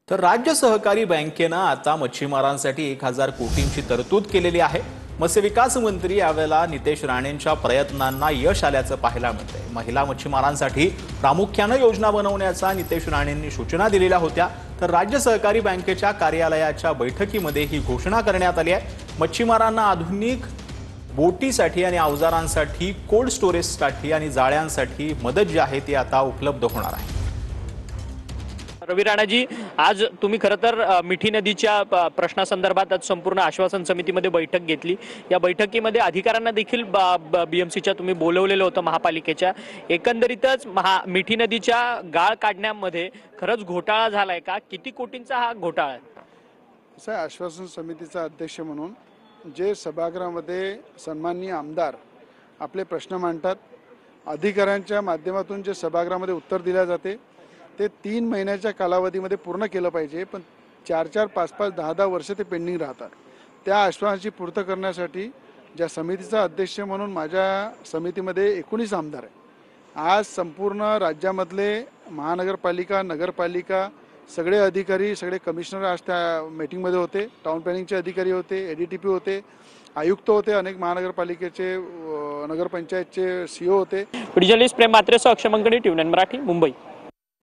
तर राज्य सहकारी बँकेनं आता मच्छीमारांसाठी 1000 कोटींची तरतूद केलेली आहे। मत्स्य विकास मंत्री यावेळेला नितेश राणेंच्या प्रयत्नांना यश आल्याचं पाहायला मिळतंय। महिला मच्छीमारांसाठी प्रामुख्याने योजना बनवण्याचा नितेश राणेंनी सूचना दिलेल्या होत्या। तर राज्य सहकारी बँकेच्या कार्यालयाच्या बैठकीमध्ये ही घोषणा करण्यात आली आहे। मच्छीमारांना आधुनिक बोटीसाठी आणि अवजारांसाठी, कोल्ड स्टोरेजसाठी आणि जाळ्यांसाठी मदत जी आहे ती आता उपलब्ध होणार आहे। रवी राणाजी, आज तुम्ही खरं तर मिठी नदीच्या प्रश्नासंदर्भात आज संपूर्ण आश्वासन समितीमध्ये बैठक घेतली। या बैठकीमध्ये अधिकाऱ्यांना देखील बीएमसीच्या तुम्ही बोलवलेलं होतं, महापालिकेच्या। एकंदरीतच मिठी नदीच्या गाळ काढण्यामध्ये खरंच घोटाळा झालाय का? किती कोटींचा हा घोटाळा आहे? असं आश्वासन समितीचा अध्यक्ष म्हणून जे सभागृहामध्ये सन्माननीय आमदार आपले प्रश्न मांडतात, अधिकाऱ्यांच्या माध्यमातून जे सभागृहामध्ये उत्तर दिले जाते ते 3 महिन्याच्या कालावधीमध्ये पूर्ण केलं पाहिजे, पण 4-4, 5-5, 10-10 वर्ष ते पेंडिंग राहतात। त्या आश्वासनाची पूर्ती करण्यासाठी ज्या समितीचा अध्यक्ष म्हणून माझ्या समितीमध्ये 19 आमदार आहे। आज संपूर्ण राज्यामधले महानगरपालिका, नगरपालिका, सगळे अधिकारी, सगळे कमिशनर आज त्या मीटिंगमध्ये होते। टाउन प्लॅनिंगचे अधिकारी होते, एडीटीपी होते, आयुक्त होते, अनेक महानगरपालिकेचे, नगरपंचायतचे सीओ होते। जर्नलिस्ट प्रेम मात्रेसह अक्षय मंगणी, टीव्ही 9 मराठी, मुंबई।